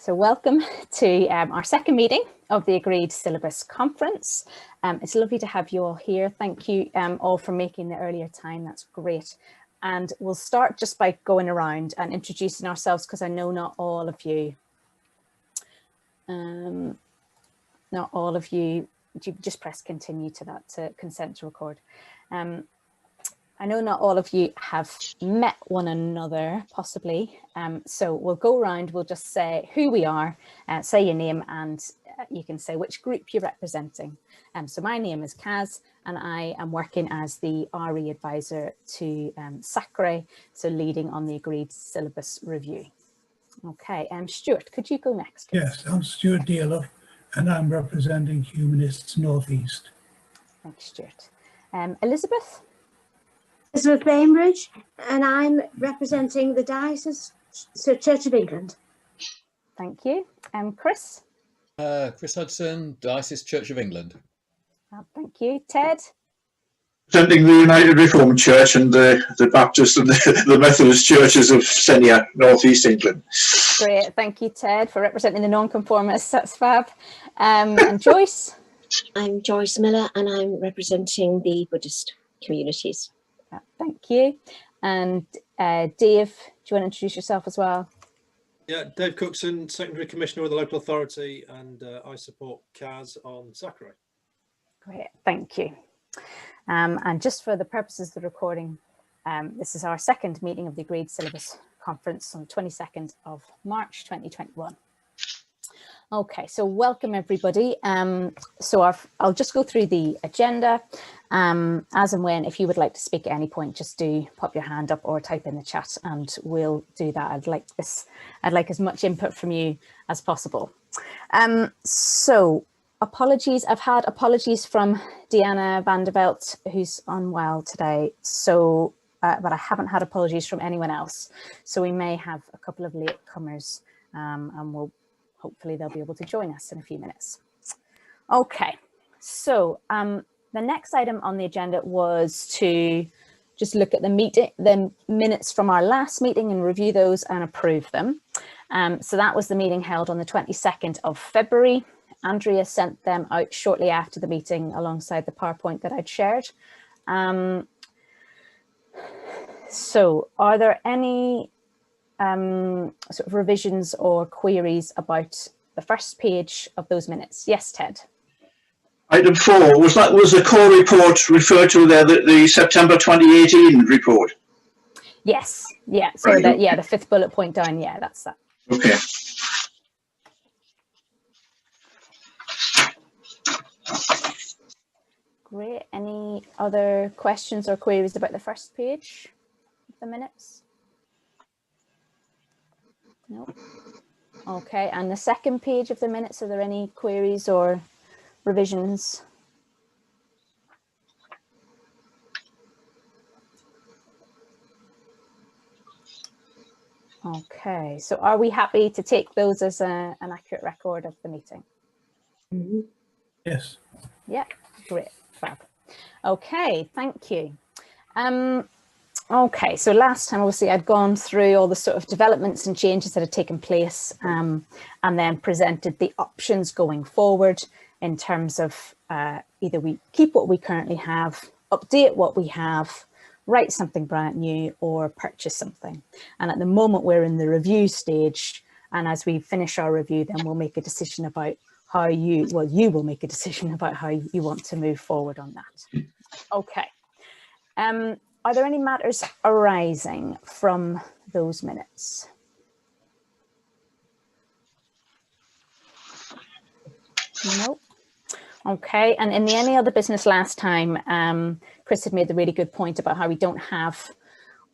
So welcome to our second meeting of the Agreed Syllabus Conference. It's lovely to have you all here. Thank you all for making the earlier time. That's great. And we'll start just by going around and introducing ourselves, because I know not all of you, you just press continue to that to consent to record. I know not all of you have met one another, possibly. So we'll go around, we'll just say who we are, say your name, and you can say which group you're representing. So my name is Kaz, and I am working as the RE advisor to SACRE, so leading on the Agreed Syllabus review. Okay, Stuart, could you go next, please? Yes, I'm Stuart Dearlove, and I'm representing Humanists North East. Thanks, Stuart. Elizabeth? Elizabeth Bainbridge, and I'm representing the Diocese Church of England. Thank you. Chris? Chris Hudson, Diocese Church of England. Thank you. Ted? Representing the United Reformed Church and the Baptist and the Methodist Churches of Senia, North East England. Great. Thank you, Ted, for representing the non-conformists. That's fab. And Joyce? I'm Joyce Miller, and I'm representing the Buddhist communities. Thank you. And Dave, do you want to introduce yourself as well? Yeah, Dave Cookson, Secondary Commissioner with the local authority, and I support Kaz on SACRE. Great, thank you. And just for the purposes of the recording, this is our second meeting of the Agreed Syllabus Conference on the 22nd of March 2021. Okay, so welcome everybody. So I'll just go through the agenda. As and when, if you would like to speak at any point, just do pop your hand up or type in the chat and we'll do that. I'd like as much input from you as possible. So apologies, I've had apologies from Deanna Vandervelt, who's unwell today. So, but I haven't had apologies from anyone else. So we may have a couple of latecomers and hopefully they'll be able to join us in a few minutes. Okay, so the next item on the agenda was to just look at the minutes from our last meeting and review those and approve them. So that was the meeting held on the 22nd of February. Andrea sent them out shortly after the meeting alongside the PowerPoint that I'd shared. So are there any sort of revisions or queries about the first page of those minutes? Yes, Ted. Item 4, was the core report referred to there, the September 2018 report? Yes, yeah, so the fifth bullet point down, yeah, that's that. Okay. Great, any other questions or queries about the first page of the minutes? No. Okay, and the second page of the minutes, are there any queries or revisions? Okay, so are we happy to take those as an accurate record of the meeting? Mm-hmm. Yes. Yeah, great, fab. Okay, thank you. Okay, so last time, obviously, I'd gone through all the sort of developments and changes that had taken place and then presented the options going forward in terms of either we keep what we currently have, update what we have, write something brand new, or purchase something. And at the moment, we're in the review stage. And as we finish our review, then we'll make a decision about how you will make a decision about how you want to move forward on that. Okay. Are there any matters arising from those minutes? No. Okay, and in the any other business last time, Chris had made the really good point about how we don't have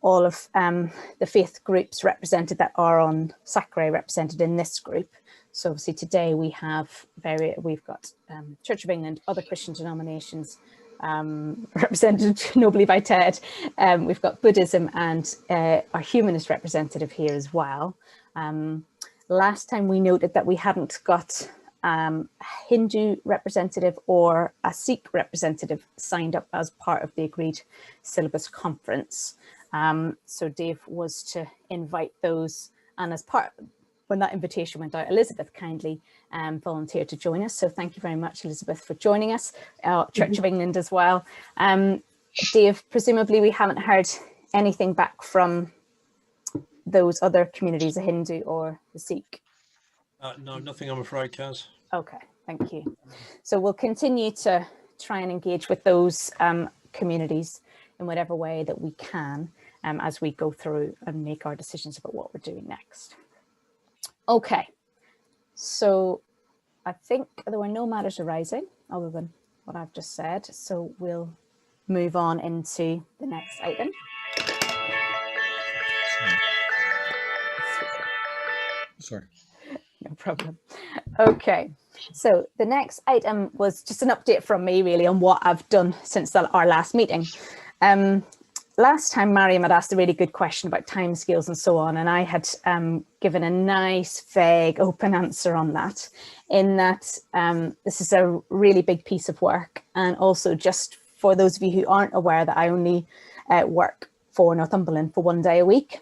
all of the faith groups represented that are on SACRE represented in this group. So obviously today we've got Church of England, other Christian denominations, represented nobly by Ted. We've got Buddhism and our humanist representative here as well. Last time we noted that we hadn't got a Hindu representative or a Sikh representative signed up as part of the Agreed Syllabus Conference. So Dave was to invite those, and as part when that invitation went out, Elizabeth kindly volunteered to join us. So thank you very much, Elizabeth, for joining us. Church of England as well. Dave, presumably we haven't heard anything back from those other communities, the Hindu or the Sikh. No, nothing, I'm afraid, Kaz. Okay, thank you. So we'll continue to try and engage with those communities in whatever way that we can as we go through and make our decisions about what we're doing next. Okay, so I think there were no matters arising other than what I've just said. So we'll move on into the next item. Sorry. No problem. Okay, so the next item was just an update from me really on what I've done since our last meeting. Last time Mariam had asked a really good question about timescales and so on, and I had given a nice vague open answer on that, in that this is a really big piece of work, and also just for those of you who aren't aware that I only work for Northumberland for 1 day a week.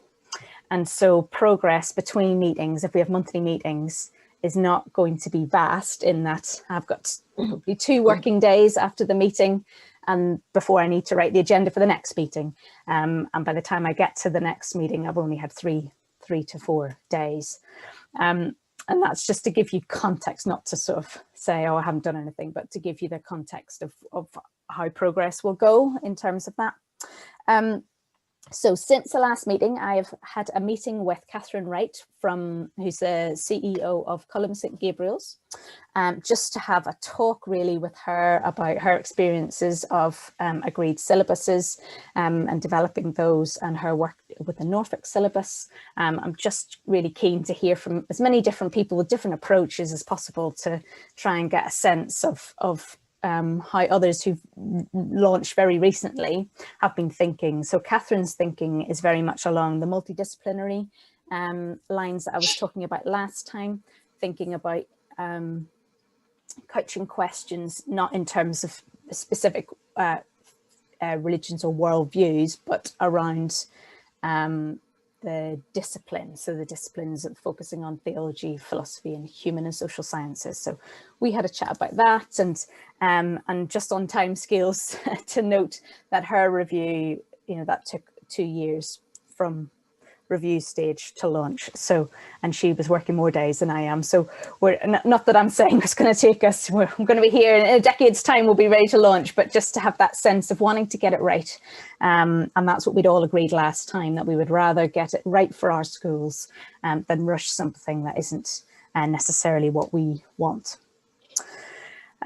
And so progress between meetings, if we have monthly meetings, is not going to be vast, in that I've got probably 2 working days after the meeting and before I need to write the agenda for the next meeting. And by the time I get to the next meeting, I've only had 3 to 4 days. And that's just to give you context, not to sort of say, oh, I haven't done anything, but to give you the context of how progress will go in terms of that. So since the last meeting, I've had a meeting with Catherine Wright, who's the CEO of Cullum St Gabriel's, just to have a talk really with her about her experiences of agreed syllabuses and developing those, and her work with the Norfolk syllabus. I'm just really keen to hear from as many different people with different approaches as possible to try and get a sense of how others who've launched very recently have been thinking. So Catherine's thinking is very much along the multidisciplinary lines that I was talking about last time, thinking about couching questions not in terms of specific religions or worldviews, but around the disciplines. So the disciplines focusing on theology, philosophy, and human and social sciences. So we had a chat about that, and just on timescales to note that her review, that took 2 years from review stage to launch. So, and she was working more days than I am. So we're not that I'm saying it's going to take us, we're going to be here in a decade's time, we'll be ready to launch, but just to have that sense of wanting to get it right. And that's what we'd all agreed last time, that we would rather get it right for our schools than rush something that isn't necessarily what we want.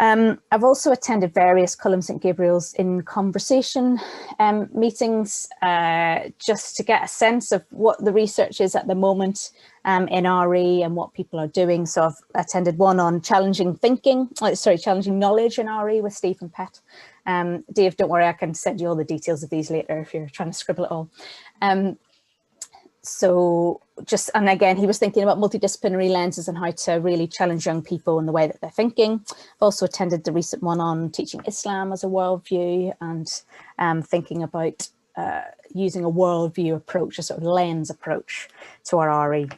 I've also attended various Cullum St Gabriel's in conversation meetings just to get a sense of what the research is at the moment in RE and what people are doing. So I've attended one on challenging knowledge in RE with Stephen Pett. Dave, don't worry, I can send you all the details of these later if you're trying to scribble it all. And again, he was thinking about multidisciplinary lenses and how to really challenge young people in the way that they're thinking. I've also attended the recent one on teaching Islam as a worldview, and thinking about using a worldview approach, a sort of lens approach to our RE.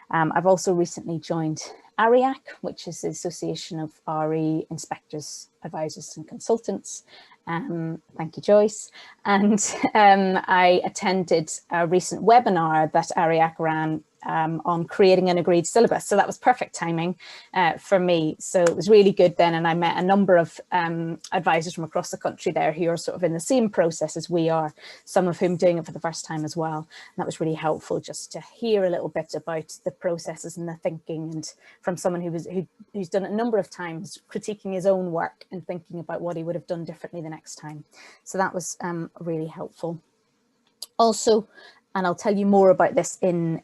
I've also recently joined ARIAC, which is the Association of RE Inspectors, Advisors and Consultants. Thank you, Joyce. And I attended a recent webinar that ARIAC ran on creating an agreed syllabus. So that was perfect timing for me. So it was really good then. And I met a number of advisors from across the country there who are sort of in the same process as we are, some of whom doing it for the first time as well. And that was really helpful just to hear a little bit about the processes and the thinking, and from someone who's done it a number of times, critiquing his own work and thinking about what he would have done differently the next time. So that was really helpful. Also, and I'll tell you more about this in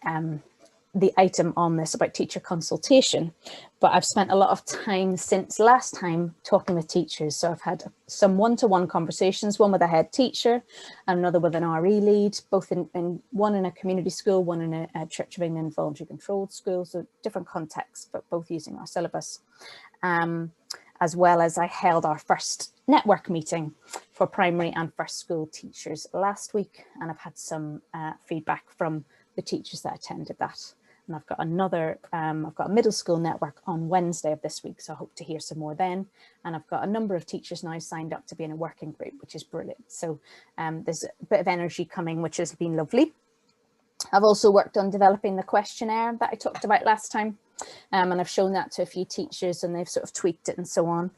the item on this about teacher consultation, but I've spent a lot of time since last time talking with teachers. So I've had some one-to-one conversations, one with a head teacher and another with an RE lead, both in one in a community school, one in a Church of England voluntary controlled school, so different contexts, but both using our syllabus. As well as I held our first network meeting for primary and first school teachers last week, and I've had some feedback from the teachers that attended that And I've got another, I've got a middle school network on Wednesday of this week, so I hope to hear some more then. And I've got a number of teachers now signed up to be in a working group, which is brilliant. So there's a bit of energy coming, which has been lovely. I've also worked on developing the questionnaire that I talked about last time. And I've shown that to a few teachers and they've sort of tweaked it and so on,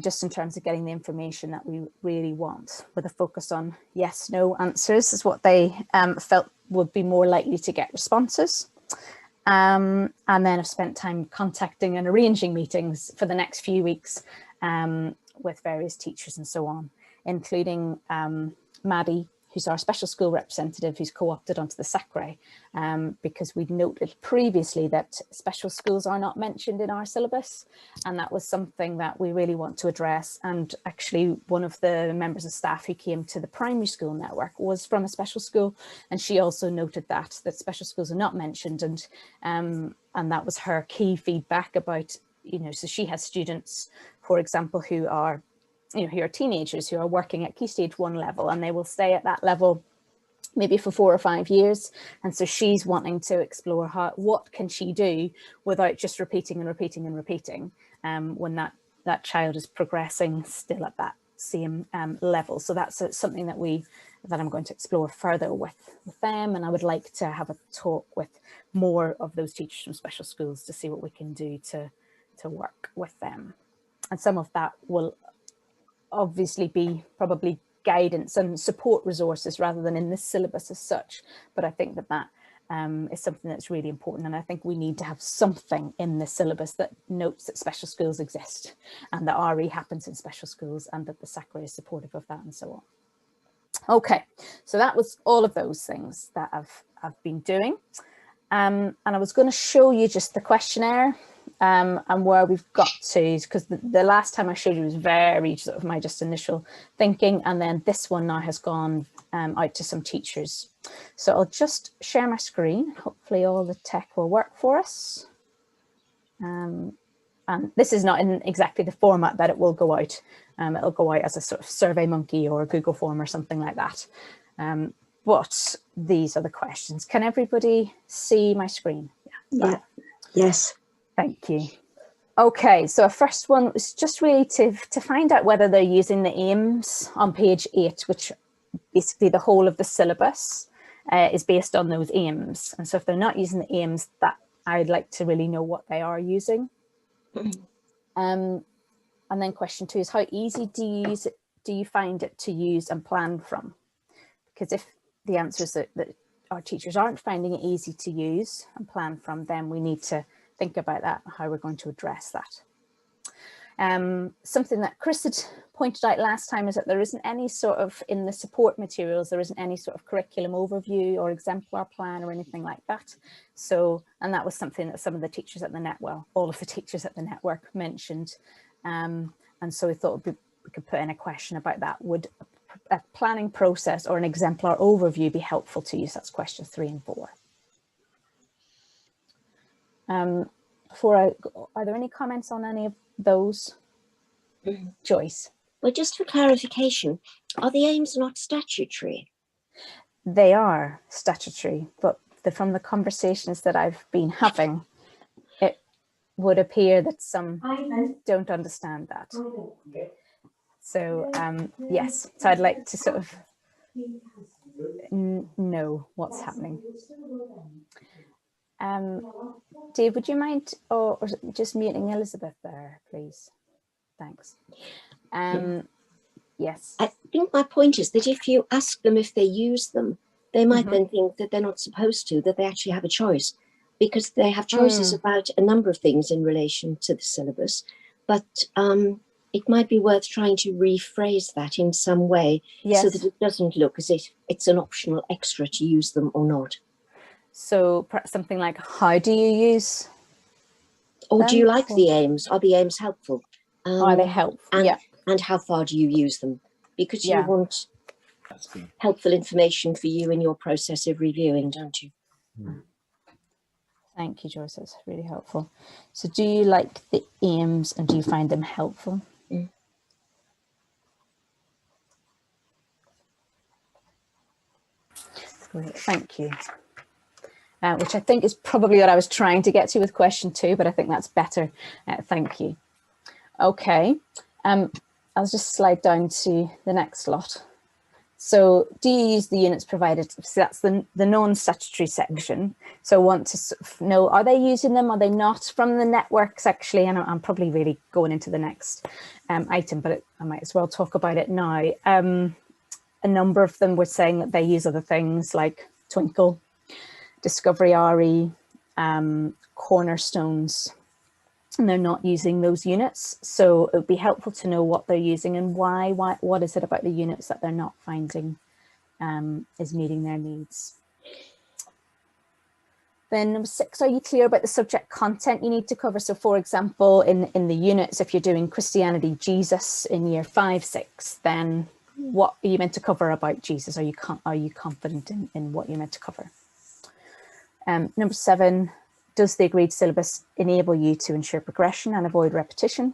just in terms of getting the information that we really want, with a focus on yes, no answers is what they felt would be more likely to get responses. And then I've spent time contacting and arranging meetings for the next few weeks with various teachers and so on, including Maddie, who's our special school representative, who's co-opted onto the SACRE, because we'd noted previously that special schools are not mentioned in our syllabus. And that was something that we really want to address. And actually one of the members of staff who came to the primary school network was from a special school. And she also noted that special schools are not mentioned. And that was her key feedback about, you know, so she has students, for example, who are who are teenagers who are working at Key Stage 1 level, and they will stay at that level maybe for 4 or 5 years. And so she's wanting to explore what can she do without just repeating and repeating and repeating when that child is progressing still at that same level. So that's something that I'm going to explore further with them, and I would like to have a talk with more of those teachers from special schools to see what we can do to work with them. And some of that will obviously be probably guidance and support resources rather than in this syllabus as such, but I think that is something that's really important, and I think we need to have something in the syllabus that notes that special schools exist and that RE happens in special schools and that the SACRE is supportive of that and so on. Okay, so that was all of those things that I've been doing, and I was going to show you just the questionnaire and where we've got to, because the last time I showed you was very sort of my just initial thinking, and then this one now has gone out to some teachers. So I'll just share my screen. Hopefully all the tech will work for us. And this is not in exactly the format that it will go out. It'll go out as a sort of Survey Monkey or a Google form or something like that. But these are the questions. Can everybody see my screen? Yeah. Yes. Thank you. Okay, so our first one was just really to find out whether they're using the aims on page 8, which basically the whole of the syllabus is based on those aims. And so if they're not using the aims, that I'd like to really know what they are using. And then question 2 is, how easy do you find it to use and plan from? Because if the answer is that our teachers aren't finding it easy to use and plan from, then we need to think about that, how we're going to address that. Something that Chris had pointed out last time is that there isn't any sort of, in the support materials, there isn't any sort of curriculum overview or exemplar plan or anything like that. So, and that was something that some of the teachers at the network, all of the teachers at the network mentioned. And so we thought we could put in a question about that. Would a planning process or an exemplar overview be helpful to you? So that's question 3 and 4. Are there any comments on any of those? Joyce? Well, just for clarification, are the aims not statutory? They are statutory, but from the conversations that I've been having, it would appear that some don't understand that. So yes, so I'd like to sort of know what's happening. Dave, would you mind or just muting Elizabeth there, please? Thanks. Yes. I think my point is that if you ask them if they use them, they might then think that they're not supposed to, that they actually have a choice, because they have choices about a number of things in relation to the syllabus. But it might be worth trying to rephrase that in some way, so that it doesn't look as if it's an optional extra to use them or not. So perhaps something like, how do you use or them? do you like the aims? Are the aims helpful? Are they helpful? And how far do you use them? Because you want helpful information for you in your process of reviewing, don't you? Thank you, Joyce. That's really helpful. So do you like the aims and do you find them helpful? Great, thank you. which I think is probably what I was trying to get to with question 2, but I think that's better. Thank you. Okay, I'll just slide down to the next lot. So do you use the units provided? So that's the non-statutory section. So I want to sort of know, are they using them? Are they not? From the networks, actually, and I'm probably really going into the next item, but I might as well talk about it now. A number of them were saying that they use other things like Twinkle, Discovery RE, Cornerstones, and they're not using those units. So it would be helpful to know what they're using and why what is it about the units that they're not finding is meeting their needs. Then number 6, are you clear about the subject content you need to cover? So for example, in the units, if you're doing Christianity, Jesus in year 5, 6, then what are you meant to cover about Jesus? Are you confident in what you're meant to cover? Number 7, does the agreed syllabus enable you to ensure progression and avoid repetition?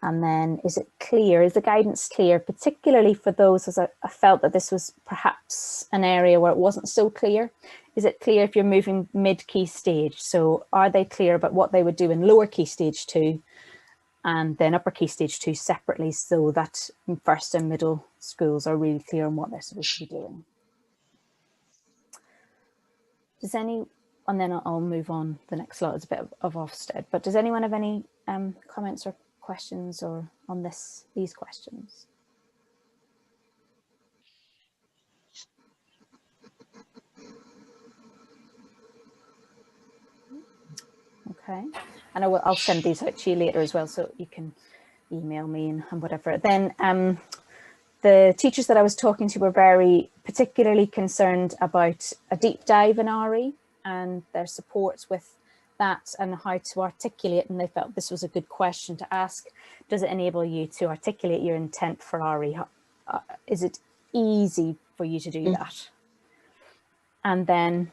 And then is it clear, is the guidance clear, particularly for those, as I felt that this was perhaps an area where it wasn't so clear. Is it clear if you're moving mid-key stage? So are they clear about what they would do in lower key stage 2 and then upper key stage 2 separately, so that first and middle schools are really clear on what they're supposed to be doing? Does any, and then I'll move on, the next slide is a bit of Ofsted, but does anyone have any comments or questions or on these questions? Okay, and I'll send these out to you later as well, so you can email me and whatever. Then the teachers that I was talking to were very particularly concerned about a deep dive in RE and their supports with that and how to articulate, and they felt this was a good question to ask. Does it enable you to articulate your intent for RE? Is it easy for you to do that? And then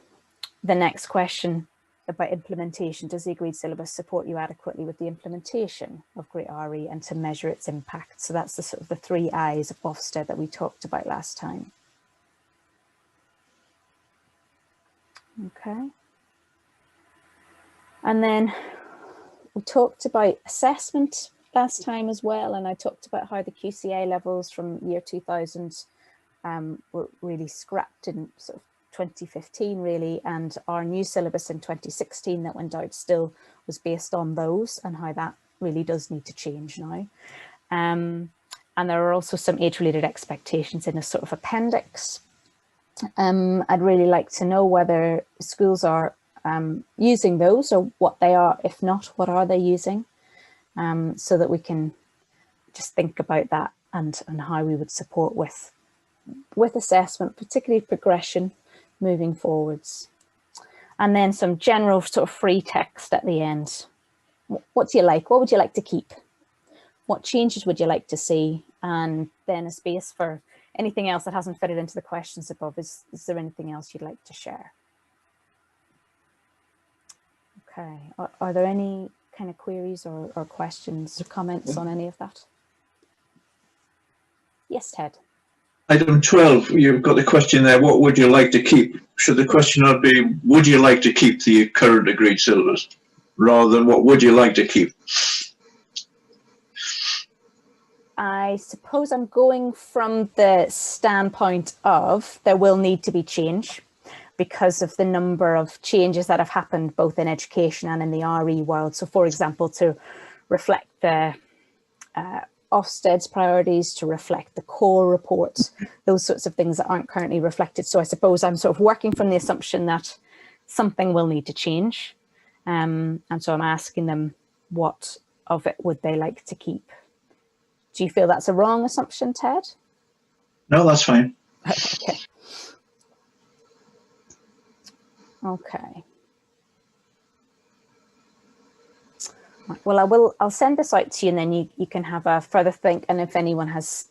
the next question about implementation, does the agreed syllabus support you adequately with the implementation of Great RE and to measure its impact? So that's the sort of the 3 I's of Ofsted that we talked about last time. Okay. And then we talked about assessment last time as well, and I talked about how the QCA levels from year 2000 were really scrapped in sort of 2015 really, and our new syllabus in 2016 that went out still was based on those, and how that really does need to change now. And there are also some age-related expectations in a sort of appendix. I'd really like to know whether schools are using those, or what they are. If not, what are they using? So that we can just think about that and how we would support with assessment, particularly progression moving forwards. And then some general sort of free text at the end. What do you like? What would you like to keep? What changes would you like to see? And then a space for anything else that hasn't fitted into the questions above. Is there anything else you'd like to share? Okay, are there any kind of queries or questions or comments on any of that? Yes, Ted. Item 12, you've got the question there, what would you like to keep? Should the question not be, would you like to keep the current agreed syllabus, rather than what would you like to keep? I suppose I'm going from the standpoint of there will need to be change because of the number of changes that have happened both in education and in the RE world. So for example, to reflect the Ofsted's priorities, to reflect the core reports, those sorts of things that aren't currently reflected. So I suppose I'm sort of working from the assumption that something will need to change. And so I'm asking them what of it would they like to keep. Do you feel that's a wrong assumption, Ted? No, that's fine. Okay. Okay. Well, I'll send this out to you, and then you can have a further think. And if anyone has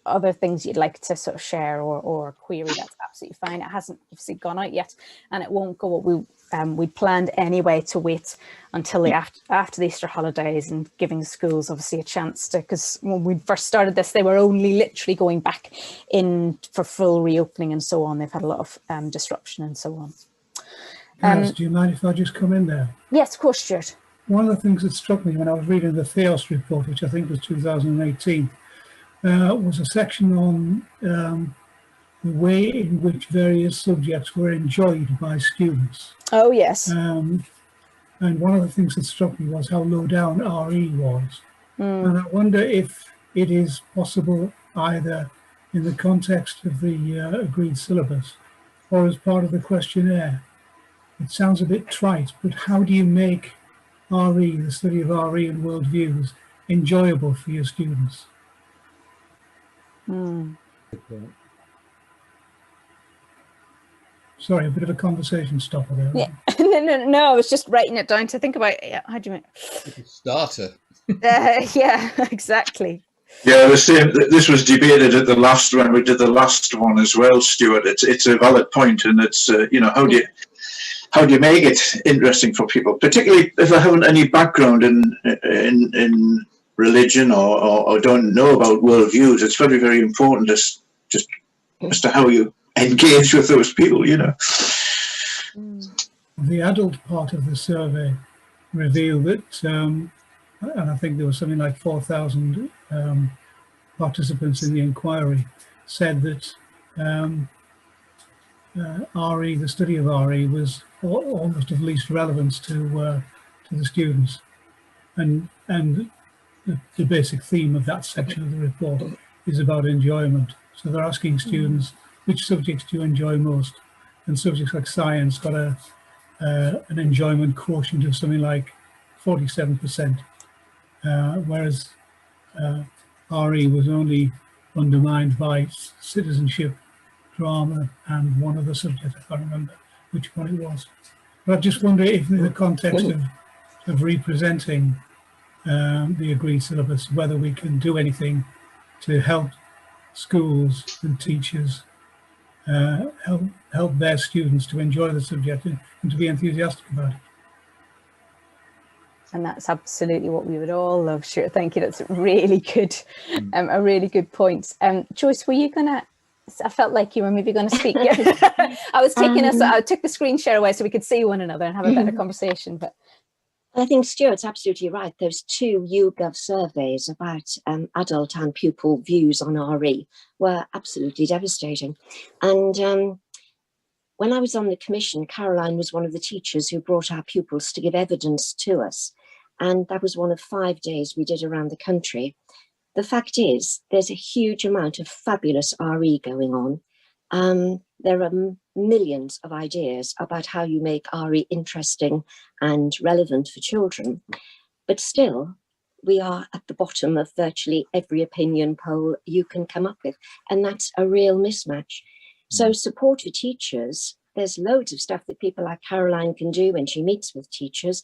other things you'd like to sort of share or query, that's absolutely fine. It hasn't obviously gone out yet, and it won't go. We planned anyway to wait until after the Easter holidays, and giving schools obviously a chance to, because when we first started this, they were only literally going back in for full reopening and so on. They've had a lot of disruption and so on. Guys, do you mind if I just come in there? Yes, of course, Stuart. One of the things that struck me when I was reading the Theos report, which I think was 2018, was a section on the way in which various subjects were enjoyed by students. Oh, yes. And one of the things that struck me was how low down RE was. And I wonder if it is possible either in the context of the agreed syllabus or as part of the questionnaire. It sounds a bit trite, but how do you make RE, the study of RE and worldviews, enjoyable for your students? Sorry, a bit of a conversation stopper there. Yeah. No, I was just writing it down to think about. Yeah, how do you make Starter. yeah, exactly. Yeah, the same. This was debated at the last when we did the last one as well, Stuart. It's a valid point, and it's you know, how do you make it interesting for people, particularly if they haven't any background in religion or don't know about worldviews. It's very, very important as to how you engage with those people, you know. The adult part of the survey revealed that, and I think there was something like 4,000 participants in the inquiry, said that RE, the study of RE, was almost of least relevance to the students, and the basic theme of that section of the report is about enjoyment. So they're asking students, which subjects do you enjoy most? And subjects like science got an enjoyment quotient of something like 47%, whereas RE was only undermined by citizenship, drama, and one other subject. I can't remember which one it was. But I just wonder if in the context of representing the agreed syllabus, whether we can do anything to help schools and teachers help their students to enjoy the subject and to be enthusiastic about it. And that's absolutely what we would all love. Sure, thank you. That's really good, a really good point. Joyce, were you gonna? I felt like you were maybe going to speak. I was taking us. I took the screen share away so we could see one another and have a better conversation. But I think Stuart's absolutely right. Those two YouGov surveys about adult and pupil views on RE were absolutely devastating. And when I was on the commission, Caroline was one of the teachers who brought our pupils to give evidence to us. And that was one of 5 days we did around the country. The fact is, there's a huge amount of fabulous RE going on. There are millions of ideas about how you make RE interesting and relevant for children. But still, we are at the bottom of virtually every opinion poll you can come up with. And that's a real mismatch. So support for teachers, there's loads of stuff that people like Caroline can do when she meets with teachers.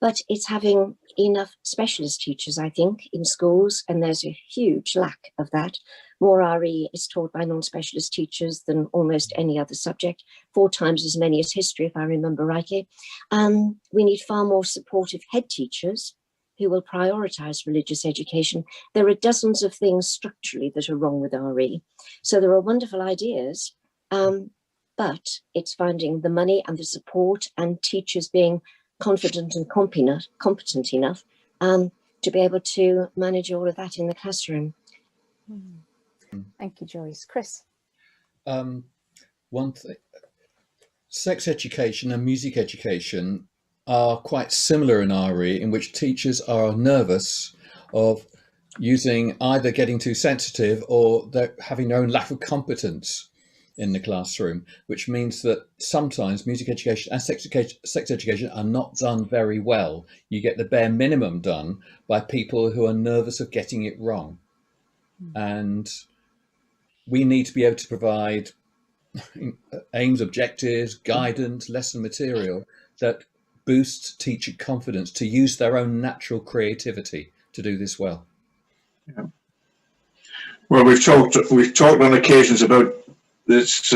But it's having enough specialist teachers, I think, in schools, and there's a huge lack of that. More RE is taught by non-specialist teachers than almost any other subject, 4 times as many as history, if I remember rightly. We need far more supportive head teachers who will prioritise religious education. There are dozens of things structurally that are wrong with RE. So there are wonderful ideas, but it's finding the money and the support and teachers being confident and competent enough to be able to manage all of that in the classroom. Thank you, Joyce. Chris? One thing, sex education and music education are quite similar in RE, in which teachers are nervous of using either getting too sensitive or having their own lack of competence in the classroom, which means that sometimes music education and sex education are not done very well. You get the bare minimum done by people who are nervous of getting it wrong. And we need to be able to provide aims, objectives, guidance, lesson material that boosts teacher confidence to use their own natural creativity to do this well. Yeah. Well, we've talked on occasions about this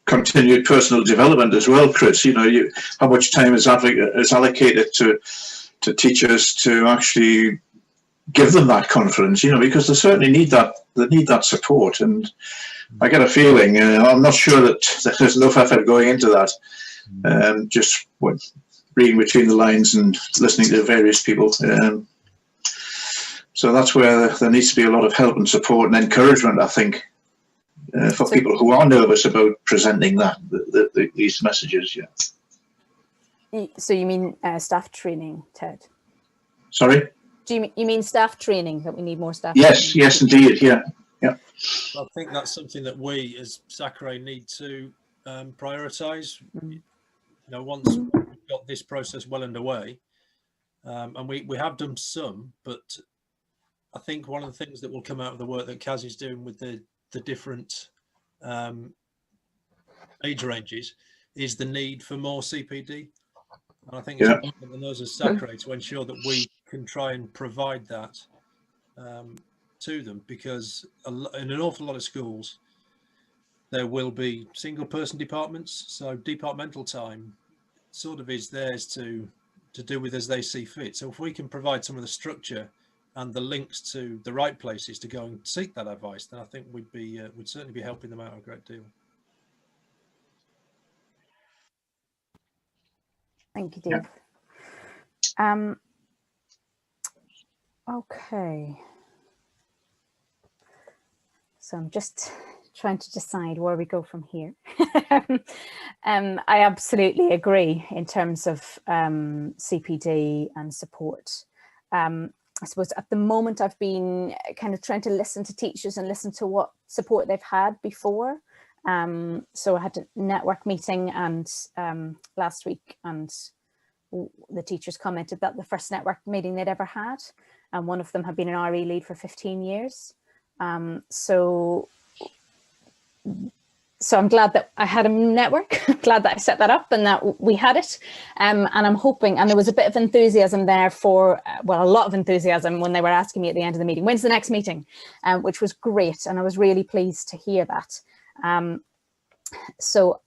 continued personal development as well, Chris. You know, how much time is allocated to teachers to actually give them that confidence, you know, because they certainly need that. They need that support, and I get a feeling, I'm not sure that there's enough effort going into that, just reading between the lines and listening to various people. So that's where there needs to be a lot of help and support and encouragement, I think, for people who are nervous about presenting these messages. Yeah. So you mean staff training, Ted? Sorry? Do you mean staff training, that we need more staff? Yes, training? yes, indeed, yeah. Yeah. I think that's something that we as SACRA need to prioritise. You know, once we've got this process well underway, and we have done some, but I think one of the things that will come out of the work that Kaz is doing with the different age ranges is the need for more CPD. And I think it's important on those as SACRA to ensure that we can try and provide that to them, because in an awful lot of schools there will be single person departments, so departmental time sort of is theirs to do with as they see fit. So if we can provide some of the structure and the links to the right places to go and seek that advice, then I think we'd certainly be helping them out a great deal. Thank you, Dave. Yeah. Okay. So I'm just trying to decide where we go from here. I absolutely agree in terms of CPD and support. I suppose at the moment I've been kind of trying to listen to teachers and listen to what support they've had before. So I had a network meeting and last week, and the teachers commented that the first network meeting they'd ever had, and one of them had been an RE lead for 15 years. So I'm glad that I had a network, glad that I set that up and that we had it. And I'm hoping, and there was a bit of enthusiasm there for, well, a lot of enthusiasm when they were asking me at the end of the meeting, when's the next meeting? Which was great. And I was really pleased to hear that. So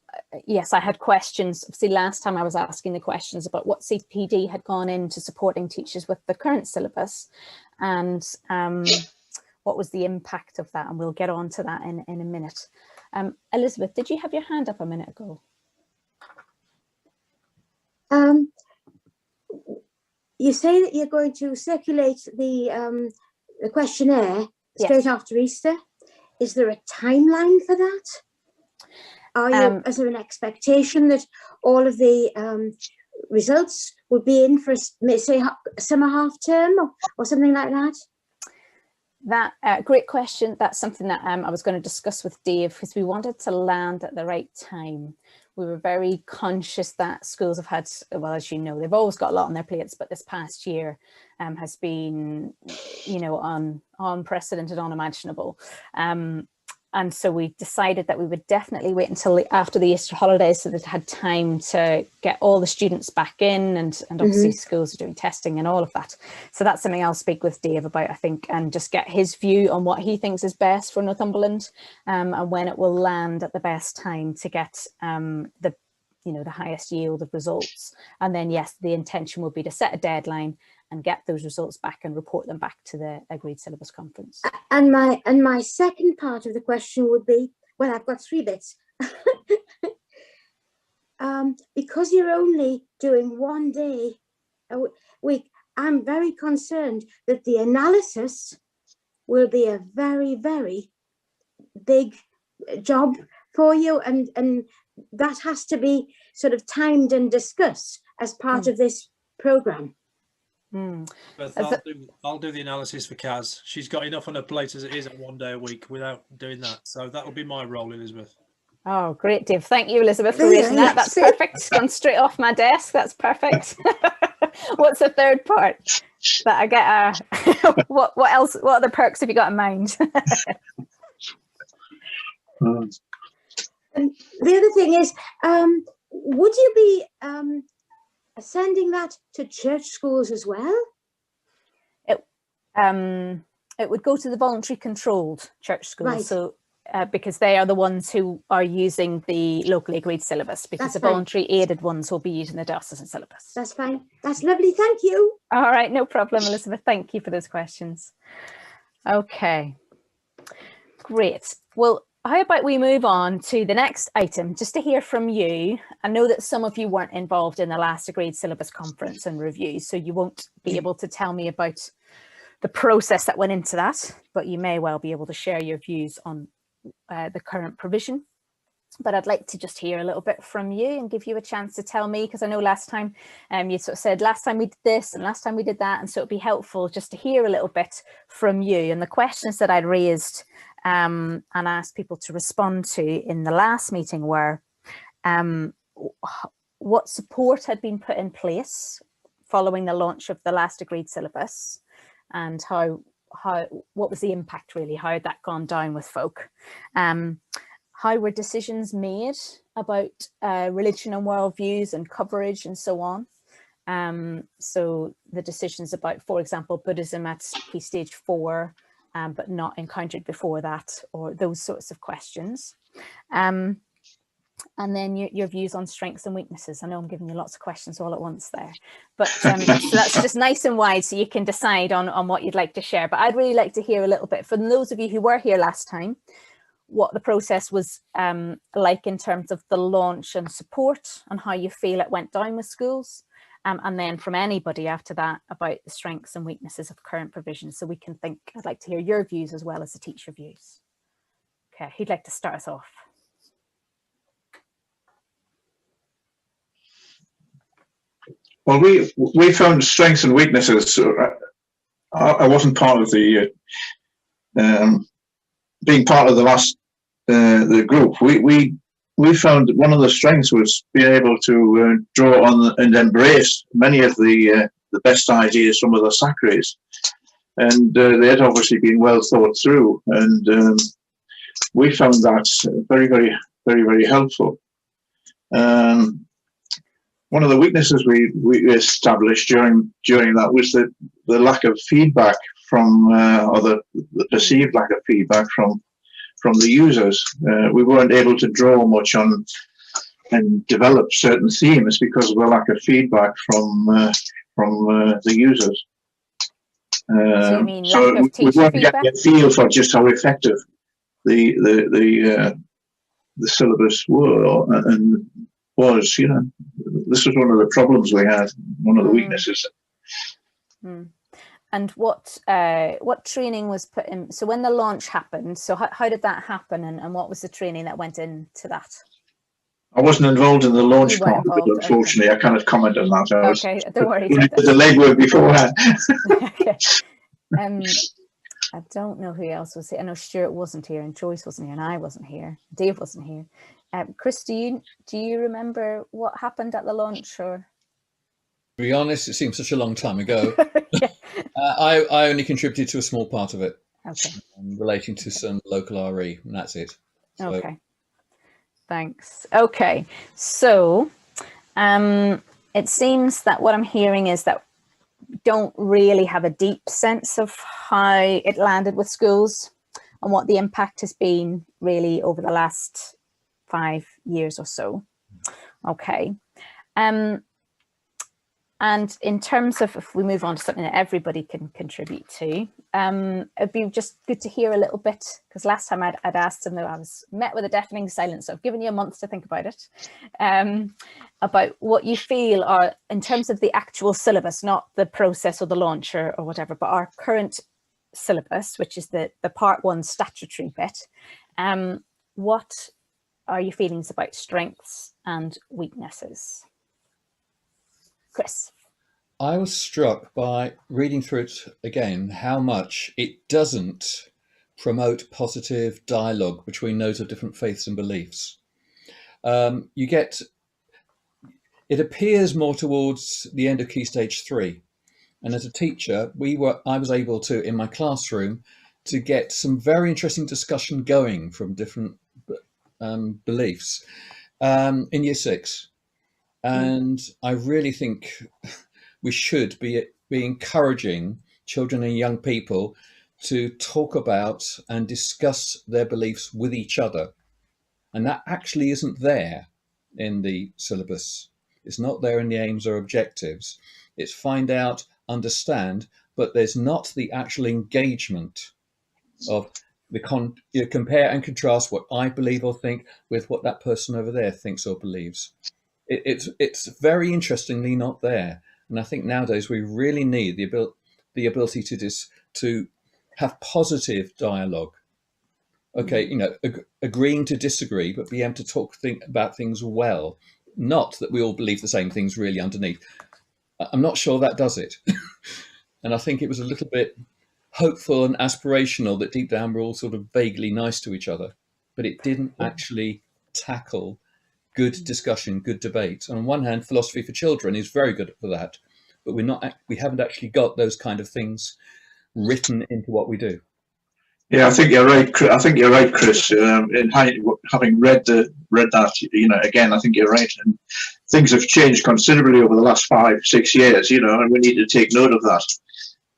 yes, I had questions. See, last time I was asking the questions about what CPD had gone into supporting teachers with the current syllabus, and what was the impact of that? And we'll get on to that in a minute. Elizabeth, did you have your hand up a minute ago? You say that you're going to circulate the questionnaire straight after Easter. Is there a timeline for that? Is there an expectation that all of the results would be in for, say, summer half term or something like that? That great question. That's something that I was going to discuss with Dave, because we wanted to land at the right time. We were very conscious that schools have had, well, as you know, they've always got a lot on their plates, but this past year has been, you know, unprecedented, unimaginable. And so we decided that we would definitely wait until after the Easter holidays, so that it had time to get all the students back in, and obviously schools are doing testing and all of that. So that's something I'll speak with Dave about, I think, and just get his view on what he thinks is best for Northumberland, and when it will land at the best time to get the highest yield of results. And then, yes, the intention will be to set a deadline and get those results back and report them back to the Agreed Syllabus Conference. And my second part of the question would be, well, I've got three bits. Because you're only doing 1 day a week, I'm very concerned that the analysis will be a very, very big job for you, and that has to be sort of timed and discussed as part of this programme. But I'll do the analysis for Kaz. She's got enough on her plate as it is at 1 day a week without doing that. So that'll be my role, Elizabeth. Oh, great, Dave. Thank you, Elizabeth, for raising that. That's perfect. It's gone straight off my desk. That's perfect. What's the third part? That I get what else? What other perks have you got in mind? And the other thing is, would you be sending that to church schools as well? It would go to the voluntary controlled church schools. Right. So because they are the ones who are using the locally agreed syllabus, because That's the fine. voluntary aided ones will be using the diocesan syllabus. That's fine. That's lovely. Thank you. All right, no problem, Elizabeth. Thank you for those questions. Okay, great. Well, how about we move on to the next item, just to hear from you. I know that some of you weren't involved in the last agreed syllabus conference and review, so you won't be able to tell me about the process that went into that, but you may well be able to share your views on the current provision. But I'd like to just hear a little bit from you and give you a chance to tell me, because I know last time you sort of said last time we did this and last time we did that, and so it'd be helpful just to hear a little bit from you. And the questions that I'd raised and asked people to respond to in the last meeting were what support had been put in place following the launch of the last agreed syllabus, and what was the impact really, how had that gone down with folk. How were decisions made about religion and worldviews and coverage and so on? So the decisions about, for example, Buddhism at Key Stage 4, but not encountered before that, or those sorts of questions. And then your views on strengths and weaknesses. I know I'm giving you lots of questions all at once there, but so that's just nice and wide so you can decide on what you'd like to share. But I'd really like to hear a little bit from those of you who were here last time, what the process was like in terms of the launch and support, and how you feel it went down with schools. And then from anybody after that about the strengths and weaknesses of current provisions, so we can think. I'd like to hear your views as well as the teacher views. Okay, who'd like to start us off? Well, we found strengths and weaknesses. I wasn't part of the being part of the last the group. We found that one of the strengths was being able to draw on and embrace many of the best ideas from other sacraries, and they had obviously been well thought through, and we found that very, very, very, very helpful. One of the weaknesses we established during that was the lack of feedback from, or the perceived lack of feedback from the users. We weren't able to draw much on and develop certain themes because of the lack of feedback from the users. So you mean so lack of we weren't feedback? getting a feel for just how effective the syllabus were and was. You know, this was one of the problems we had, one of the weaknesses. And what training was put in? So when the launch happened, so how did that happen, and what was the training that went into that? I wasn't involved in the launch part of it, involved, unfortunately. okay. I cannot comment on that. Okay, don't worry. Did the legwork beforehand. Okay. I don't know who else was here. I know Stuart wasn't here, and Joyce wasn't here, and I wasn't here. Dave wasn't here. Chris, do you remember what happened at the launch, or? To be honest, it seems such a long time ago. Yeah. I only contributed to a small part of it, Okay. Relating to some local RE, and that's it. So, okay. Thanks. Okay. So it seems that what I'm hearing is that we don't really have a deep sense of how it landed with schools and what the impact has been really over the last 5 years or so. Okay. And in terms of, if we move on to something that everybody can contribute to, it'd be just good to hear a little bit, because last time I'd asked them, though, I was met with a deafening silence, so I've given you a month to think about it, about what you feel are, in terms of the actual syllabus, not the process or the launch or whatever, but our current syllabus, which is the part 1 statutory bit. What are your feelings about strengths and weaknesses? Chris. I was struck by reading through it again how much it doesn't promote positive dialogue between those of different faiths and beliefs. It appears more towards the end of Key Stage 3, and as a teacher, I was able to, in my classroom, to get some very interesting discussion going from different beliefs in Year 6. And I really think we should be encouraging children and young people to talk about and discuss their beliefs with each other. And that actually isn't there in the syllabus. It's not there in the aims or objectives. It's find out, understand, but there's not the actual engagement of compare and contrast what I believe or think with what that person over there thinks or believes. It's very interestingly not there, and I think nowadays we really need the ability to have positive dialogue. Okay, agreeing to disagree, but be able to think about things well. Not that we all believe the same things really underneath. I'm not sure that does it. And I think it was a little bit hopeful and aspirational that deep down we're all sort of vaguely nice to each other, but it didn't actually tackle good discussion, good debate. On one hand, philosophy for children is very good for that, but we haven't actually got those kind of things written into what we do. Yeah, I think you're right. I think you're right, Chris. In having read that, again, I think you're right. And things have changed considerably over the last 5-6 years, and we need to take note of that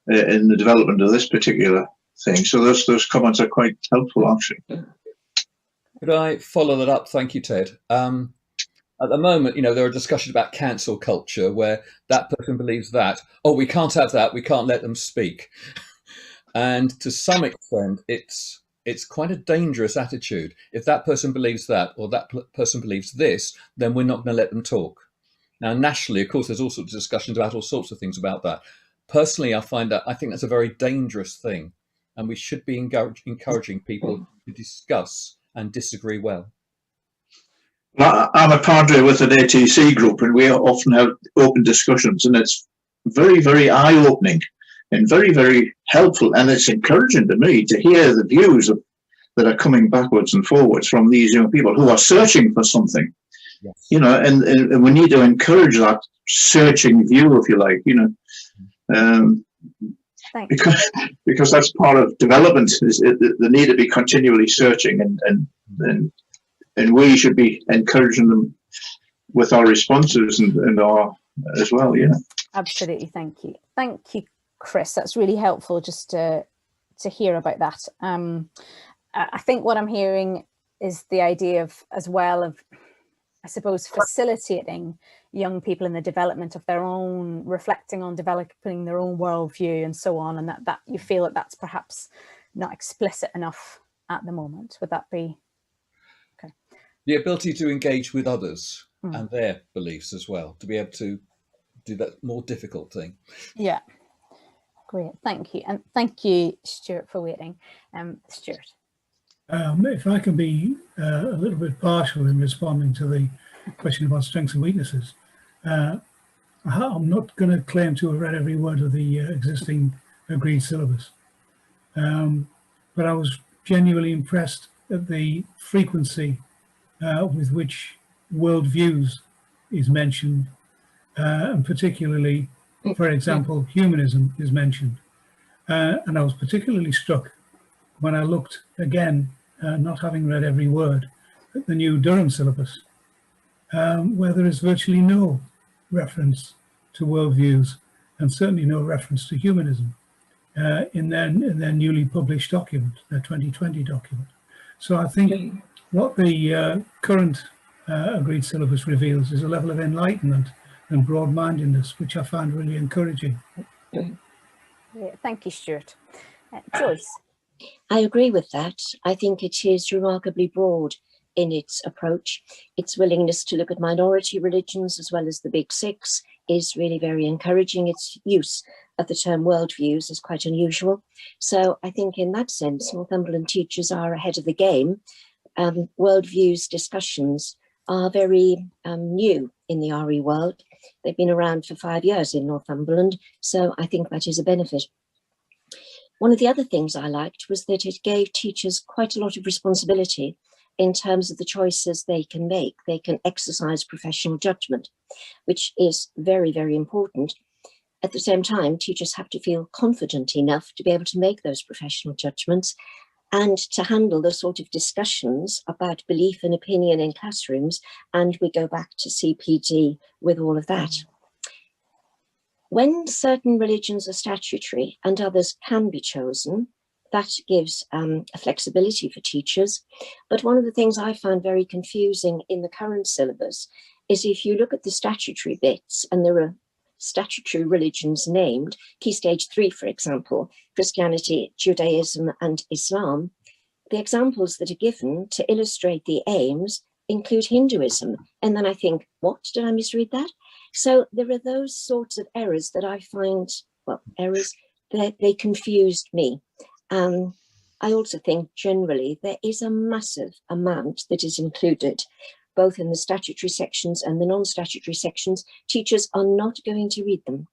in the development of this particular thing. So those comments are quite helpful, actually. Could I follow that up? Thank you, Ted. At the moment, there are discussions about cancel culture where that person believes that, oh, we can't have that, we can't let them speak. And to some extent, it's quite a dangerous attitude. If that person believes that, or that person believes this, then we're not going to let them talk. Now, nationally, of course, there's all sorts of discussions about all sorts of things about that. Personally, I think that's a very dangerous thing, and we should be encouraging people to discuss and disagree well. I'm a padre with an ATC group, and we often have open discussions, and it's very, very eye-opening and very, very helpful. And it's encouraging to me to hear the views that are coming backwards and forwards from these young people who are searching for something. Yes. And we need to encourage that searching view, if you like, because that's part of development. Is they need to be continually searching, and we should be encouraging them with our responses and our as well. Yeah. Absolutely. Thank you, Chris. That's really helpful just to hear about that. I think what I'm hearing is the idea of, as well, of, I suppose, facilitating young people in the development of their own, reflecting on developing their own worldview and so on, and that you feel that that's perhaps not explicit enough at the moment. Would that be okay? The ability to engage with others and their beliefs as well, to be able to do that more difficult thing. Yeah, great, thank you. And thank you, Stuart, for waiting. Stuart. If I can be a little bit partial in responding to the question about strengths and weaknesses, I'm not going to claim to have read every word of the existing agreed syllabus, but I was genuinely impressed at the frequency with which worldviews is mentioned, and particularly, for example, humanism is mentioned. And I was particularly struck when I looked again, not having read every word, at the new Durham syllabus, where there is virtually no reference to worldviews and certainly no reference to humanism in their newly published document, their 2020 document. So I think what the current agreed syllabus reveals is a level of enlightenment and broad-mindedness, which I find really encouraging. Yeah, thank you, Stuart. Joyce. I agree with that. I think it is remarkably broad in its approach. Its willingness to look at minority religions as well as the big six is really very encouraging. Its use of the term worldviews is quite unusual. So I think in that sense, Northumberland teachers are ahead of the game. Worldviews discussions are very new in the RE world. They've been around for 5 years in Northumberland, so I think that is a benefit. One of the other things I liked was that it gave teachers quite a lot of responsibility in terms of the choices they can make. They can exercise professional judgment, which is very, very important. At the same time, teachers have to feel confident enough to be able to make those professional judgments and to handle the sort of discussions about belief and opinion in classrooms. And we go back to CPD with all of that. When certain religions are statutory and others can be chosen, that gives a flexibility for teachers. But one of the things I found very confusing in the current syllabus is if you look at the statutory bits, and there are statutory religions named, Key Stage 3, for example, Christianity, Judaism and Islam, the examples that are given to illustrate the aims include Hinduism. And then I think, what, did I misread that? So there are those sorts of errors that I find, well, errors, they confused me. I also think generally there is a massive amount that is included, both in the statutory sections and the non-statutory sections. Teachers are not going to read them.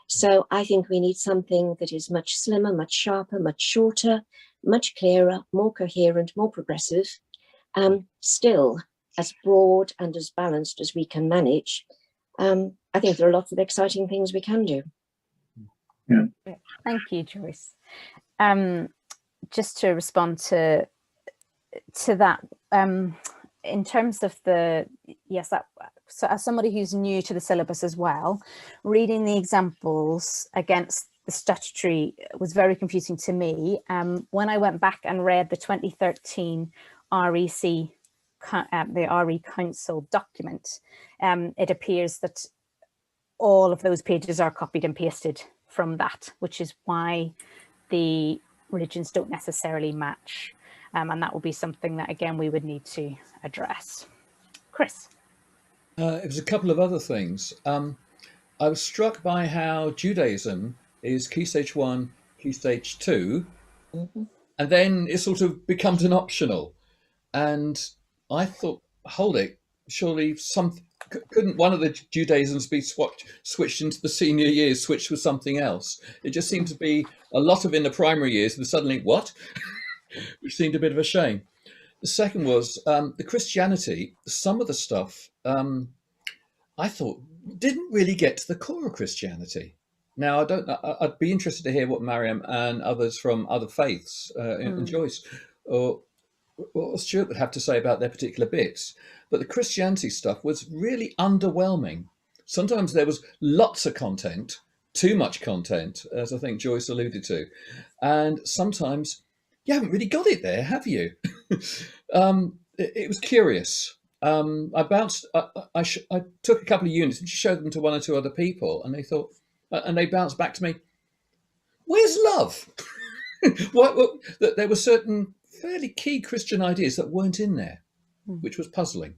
So I think we need something that is much slimmer, much sharper, much shorter, much clearer, more coherent, more progressive, still as broad and as balanced as we can manage. I think there are lots of exciting things we can do. Yeah. Thank you, Joyce. Just to respond to that, in terms of so as somebody who's new to the syllabus as well, reading the examples against the statutory was very confusing to me. When I went back and read the 2013 the RE Council document, it appears that all of those pages are copied and pasted from that, which is why the religions don't necessarily match. And that will be something that, again, we would need to address. Chris? It was a couple of other things. I was struck by how Judaism is Key Stage 1, Key Stage 2, and then it sort of becomes an optional. And I thought, hold it, surely couldn't one of the Judaisms be switched into the senior years, switched with something else? It just seemed to be a lot of in the primary years, and suddenly, what? Which seemed a bit of a shame. The second was the Christianity. Some of the stuff I thought didn't really get to the core of Christianity. Now, I don't know. I'd be interested to hear what Mariam and others from other faiths, and Joyce or Stuart would have to say about their particular bits. But the Christianity stuff was really underwhelming. Sometimes there was lots of content, too much content, as I think Joyce alluded to. And sometimes you haven't really got it there, have you? It was curious. I took a couple of units and showed them to one or two other people, and they thought, and they bounced back to me, where's love? There were certain fairly key Christian ideas that weren't in there, which was puzzling.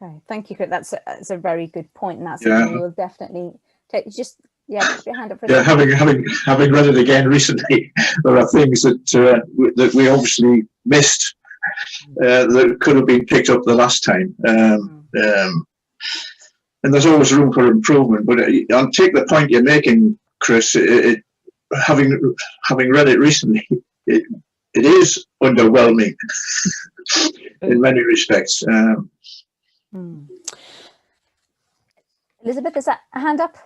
Okay, thank you. That's a very good point, and that's something we will definitely take. Just put your hand up for a second. Having read it again recently, there are things that we obviously missed that could have been picked up the last time. And there's always room for improvement. But I'll take the point you're making, Chris. Having read it recently, it is underwhelming in many respects. Elizabeth, is that a hand up?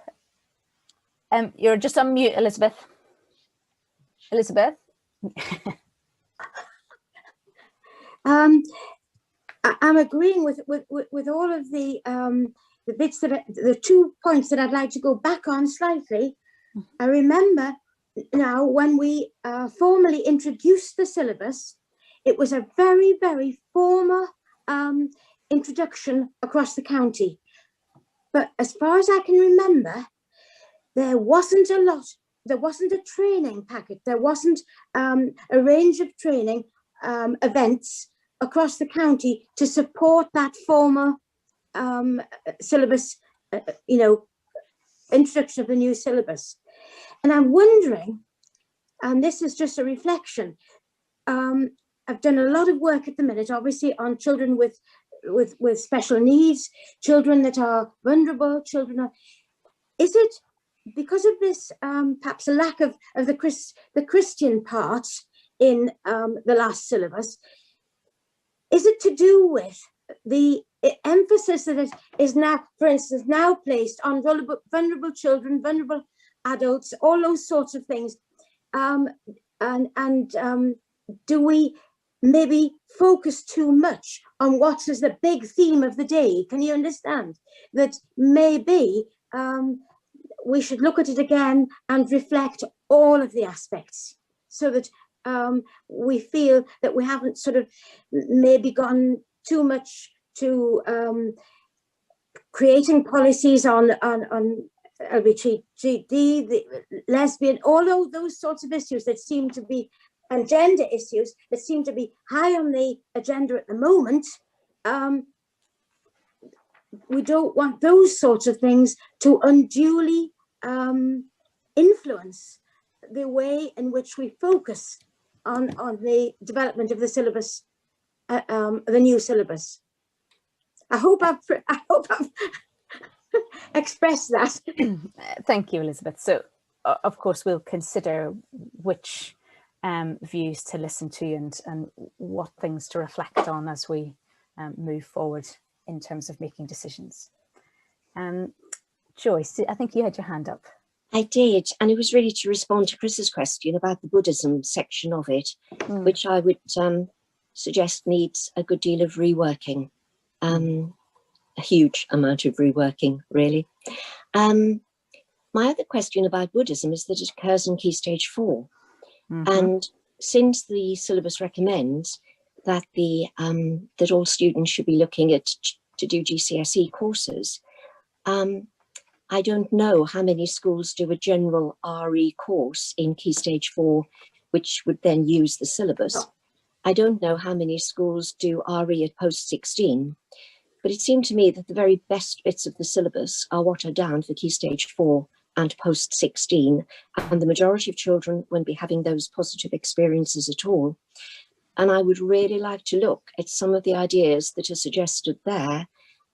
You're just on mute, Elizabeth. Elizabeth? I'm agreeing with all of the bits the 2 points that I'd like to go back on slightly. I remember now when we formally introduced the syllabus, it was a very, very formal introduction across the county. But as far as I can remember, there wasn't a lot. There wasn't a training packet. There wasn't a range of training events across the county to support that formal syllabus, introduction of the new syllabus. And I'm wondering, and this is just a reflection, I've done a lot of work at the minute, obviously, on children with special needs, children that are vulnerable, is it because of this perhaps a lack of the Christian part in the last syllabus? Is it to do with the emphasis that is now, for instance, now placed on vulnerable children, vulnerable adults, all those sorts of things? Do we maybe focus too much on what is the big theme of the day? Can you understand that maybe we should look at it again and reflect all of the aspects so that we feel that we haven't sort of maybe gone too much to creating policies on LGBTQ, the lesbian, all of those sorts of issues that seem to be and gender issues that seem to be high on the agenda at the moment, we don't want those sorts of things to unduly influence the way in which we focus on the development of the syllabus, the new syllabus. I hope I've expressed that. Thank you, Elizabeth. So, of course, we'll consider which views to listen to and what things to reflect on as we move forward in terms of making decisions. Joyce, I think you had your hand up. I did, and it was really to respond to Chris's question about the Buddhism section of it, which I would suggest needs a good deal of reworking, a huge amount of reworking, really. My other question about Buddhism is that it occurs in Key Stage 4. And since the syllabus recommends that that all students should be looking at to do GCSE courses, I don't know how many schools do a general RE course in Key Stage 4, which would then use the syllabus. I don't know how many schools do RE at post 16, but it seemed to me that the very best bits of the syllabus are what are down for Key Stage 4 and post 16, and the majority of children won't be having those positive experiences at all. And I would really like to look at some of the ideas that are suggested there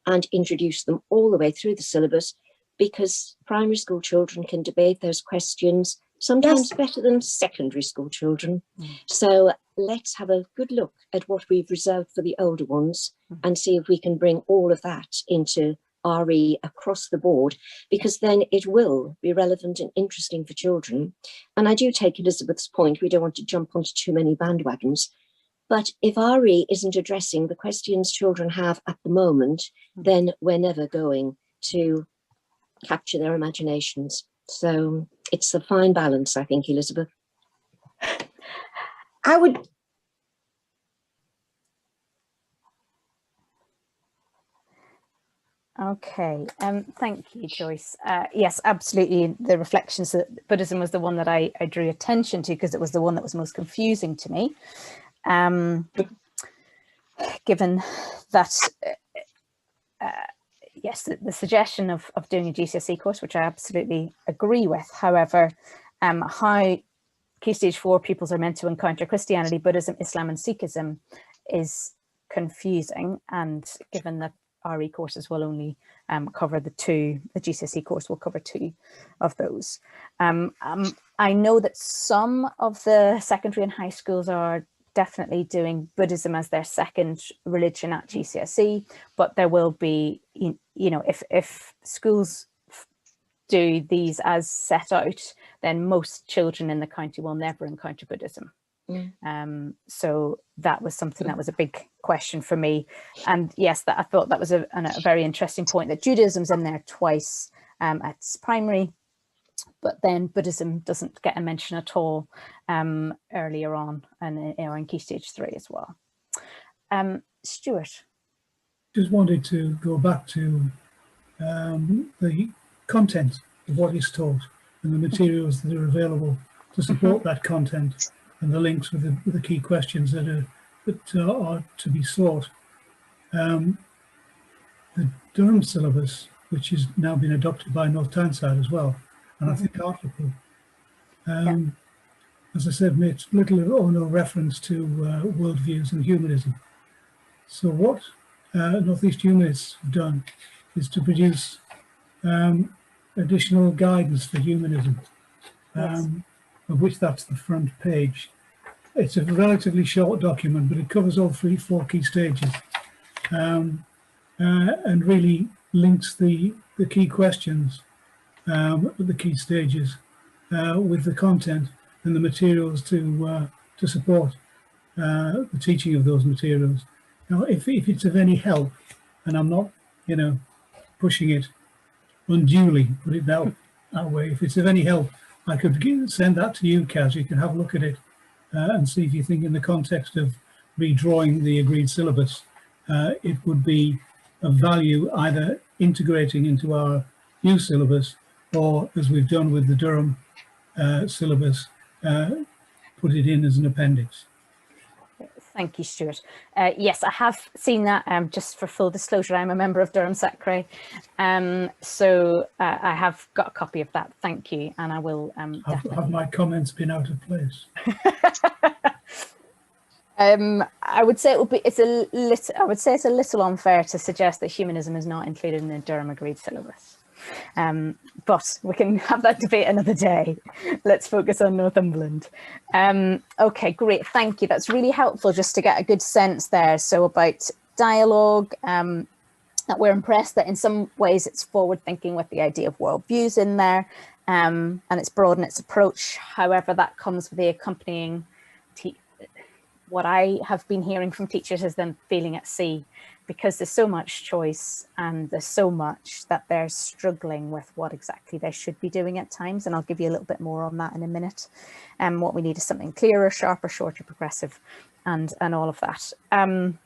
and introduce them all the way through the syllabus, because primary school children can debate those questions sometimes better than secondary school children. So let's have a good look at what we've reserved for the older ones and see if we can bring all of that into RE across the board, because then it will be relevant and interesting for children. And I do take Elizabeth's point, we don't want to jump onto too many bandwagons. But if RE isn't addressing the questions children have at the moment, then we're never going to capture their imaginations. So it's a fine balance, I think, Elizabeth. I would. Okay, thank you, Joyce. Yes, absolutely. The reflections that Buddhism was the one that I drew attention to because it was the one that was most confusing to me. Given that, yes, the suggestion of doing a GCSE course, which I absolutely agree with. However, how Key Stage 4 pupils are meant to encounter Christianity, Buddhism, Islam and Sikhism is confusing. And given that RE courses will only cover the GCSE course will cover 2 of those. I know that some of the secondary and high schools are definitely doing Buddhism as their second religion at GCSE, but there will be, you know, if schools do these as set out, then most children in the county will never encounter Buddhism. So that was something that was a big question for me. And yes, that I thought that was a very interesting point, that Judaism's in there twice at primary, but then Buddhism doesn't get a mention at all earlier on, and in Key Stage 3 as well. Stuart. Just wanted to go back to the content of what is taught and the materials that are available to support that content, and the links with the key questions that are to be sought. The Durham syllabus, which has now been adopted by North Tyneside as well, and I think Hartlepool, as I said, makes little or no reference to worldviews and humanism. So what Northeast Humanists have done is to produce additional guidance for humanism, of which that's the front page. It's a relatively short document, but it covers all 4 key stages, and really links the key questions, the key stages, with the content and the materials to support the teaching of those materials. Now, if it's of any help, and I'm not, pushing it unduly, put it that way, if it's of any help, I could send that to you, Kaz. You can have a look at it and see if you think, in the context of redrawing the agreed syllabus, it would be of value either integrating into our new syllabus, or, as we've done with the Durham syllabus, put it in as an appendix. Thank you, Stuart. Yes, I have seen that. Just for full disclosure, I'm a member of Durham Sacre, so I have got a copy of that. Thank you, and I will Have my comments been out of place? I would say it's a little unfair to suggest that humanism is not included in the Durham Agreed Syllabus. But we can have that debate another day. Let's focus on Northumberland. Okay, great, thank you. That's really helpful just to get a good sense there. So about dialogue, that we're impressed that in some ways it's forward thinking with the idea of worldviews in there, and it's broad in its approach. However, that comes with the accompanying, what I have been hearing from teachers is them feeling at sea, because there's so much choice and there's so much that they're struggling with what exactly they should be doing at times. And I'll give you a little bit more on that in a minute. What we need is something clearer, sharper, shorter, progressive, and all of that. And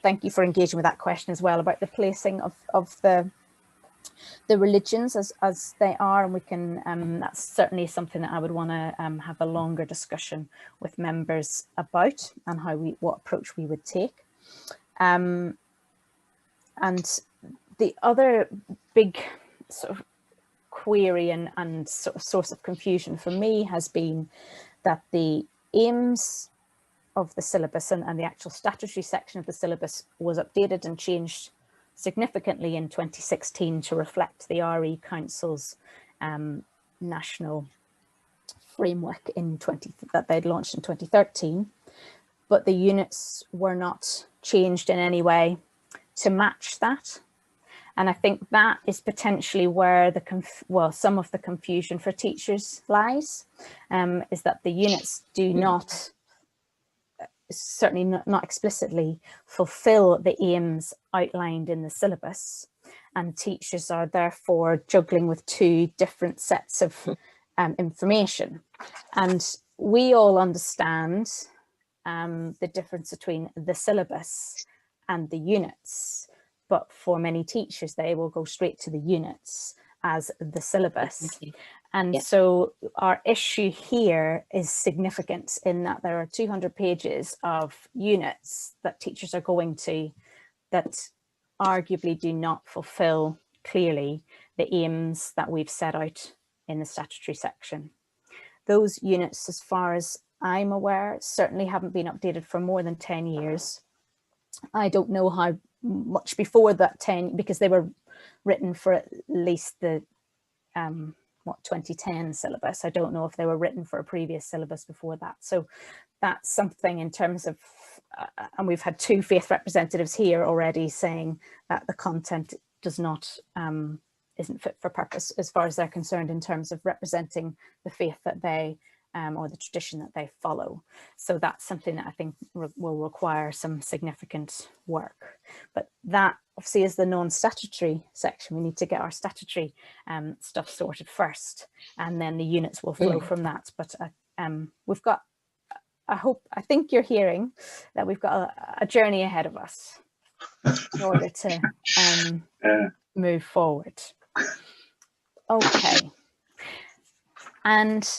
thank you for engaging with that question as well about the placing of the religions as they are, and we can that's certainly something that I would want to have a longer discussion with members about, and what approach we would take. And the other big sort of query and sort of source of confusion for me has been that the aims of the syllabus and the actual statutory section of the syllabus was updated and changed significantly in 2016 to reflect the RE Council's national framework that they'd launched in 2013, but the units were not changed in any way to match that. And I think that is potentially where some of the confusion for teachers lies, is that the units do not, certainly not explicitly, fulfill the aims outlined in the syllabus, and teachers are therefore juggling with two different sets of information. And we all understand the difference between the syllabus and the units, but for many teachers they will go straight to the units as the syllabus. And so our issue here is significant in that there are 200 pages of units that teachers are going to that arguably do not fulfill clearly the aims that we've set out in the statutory section. Those units, as far as I'm aware, certainly haven't been updated for more than 10 years. I don't know how much before that 10, because they were written for at least the 2010 syllabus. I don't know if they were written for a previous syllabus before that. So that's something in terms of, and we've had two faith representatives here already saying that the content does not, isn't fit for purpose as far as they're concerned in terms of representing the faith that they, or the tradition that they follow. So that's something that I think will require some significant work. But that obviously is the non-statutory section. We need to get our statutory stuff sorted first, and then the units will flow from that. But we've got, I think you're hearing that we've got a journey ahead of us in order to move forward. Okay. And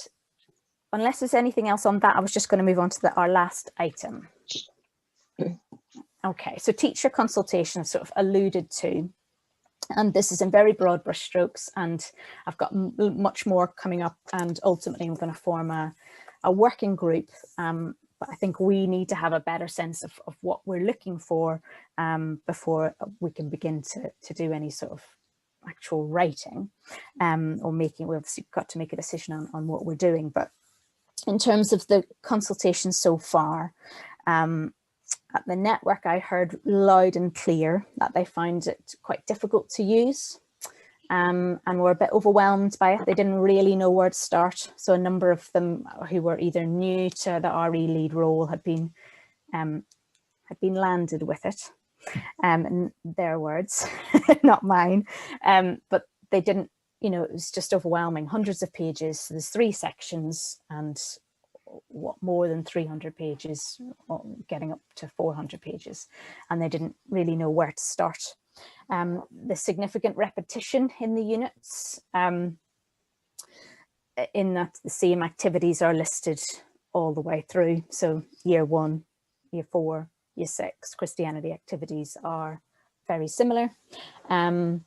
unless there's anything else on that, I was just going to move on to our last item. Okay, so teacher consultation I've sort of alluded to, and this is in very broad brushstrokes, and I've got much more coming up, and ultimately I'm going to form a working group, but I think we need to have a better sense of what we're looking for before we can begin to do any sort of actual writing, or making, we've obviously got to make a decision on what we're doing. But in terms of the consultation so far, at the network, I heard loud and clear that they found it quite difficult to use, and were a bit overwhelmed by it. They didn't really know where to start. So a number of them who were either new to the RE lead role had been landed with it, in their words, not mine. But they didn't, you know, it was just overwhelming, hundreds of pages. So there's 3 sections and what, more than 300 pages, getting up to 400 pages, and they didn't really know where to start. The significant repetition in the units, in that the same activities are listed all the way through. So year 1, year 4, year 6, Christianity activities are very similar. And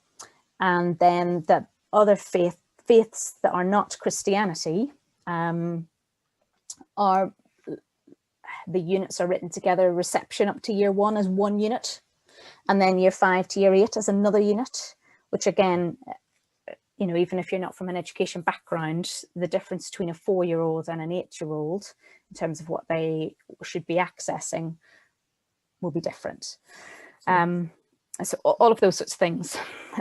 then the other faiths that are not Christianity are, the units are written together, reception up to year 1 as one unit, and then year 5 to year 8 as another unit, which again, you know, even if you're not from an education background, the difference between a 4-year-old and an 8-year-old in terms of what they should be accessing will be different. So all of those sorts of things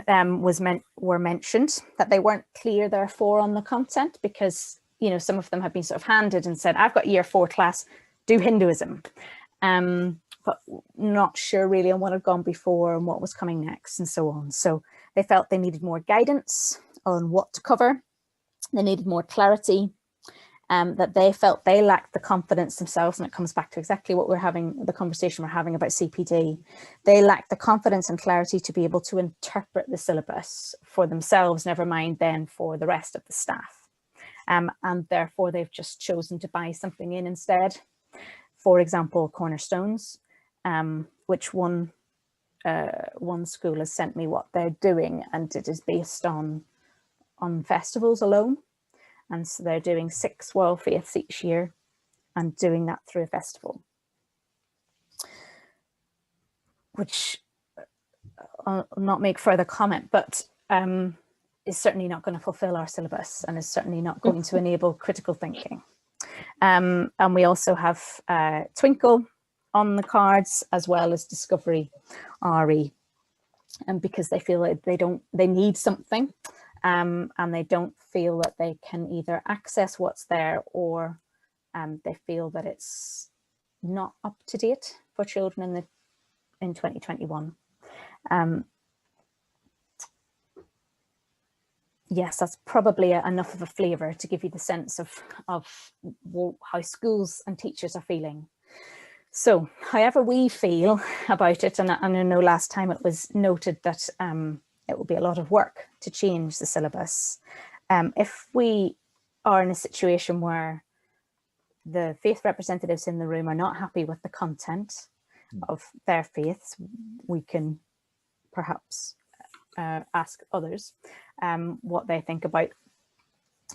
were mentioned, that they weren't clear therefore on the content, because, you know, some of them have been sort of handed and said, I've got year 4 class, do Hinduism, but not sure really on what had gone before and what was coming next and so on. So they felt they needed more guidance on what to cover. They needed more clarity, that they felt they lacked the confidence themselves. And it comes back to exactly what we're having, the conversation we're having about CPD. They lacked the confidence and clarity to be able to interpret the syllabus for themselves, never mind then for the rest of the staff. And therefore they've just chosen to buy something in instead. For example, Cornerstones, which one school has sent me what they're doing, and it is based on festivals alone. And so they're doing 6 world faiths each year and doing that through a festival, which I'll not make further comment, but is certainly not going to fulfill our syllabus and is certainly not going to enable critical thinking. And we also have Twinkle on the cards, as well as Discovery RE, and because they feel that they need something, and they don't feel that they can either access what's there, or they feel that it's not up to date for children in 2021. Yes, that's probably enough of a flavour to give you the sense of how schools and teachers are feeling. So however we feel about it, and I know last time it was noted that it will be a lot of work to change the syllabus. If we are in a situation where the faith representatives in the room are not happy with the content of their faiths, we can perhaps ask others what they think about.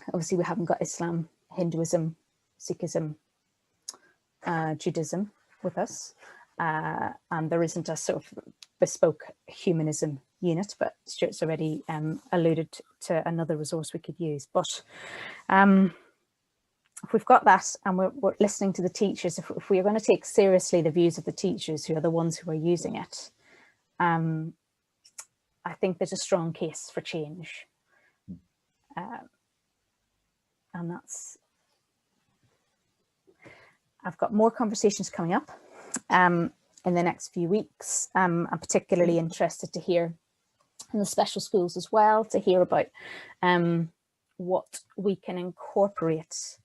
Obviously we haven't got Islam, Hinduism, Sikhism, Judaism with us, and there isn't a sort of bespoke humanism unit, but Stuart's already alluded to another resource we could use. But if we've got that and we're listening to the teachers, if we are going to take seriously the views of the teachers who are the ones who are using it, I think there's a strong case for change. And that's, I've got more conversations coming up in the next few weeks. I'm particularly interested to hear in the special schools as well, to hear about what we can incorporate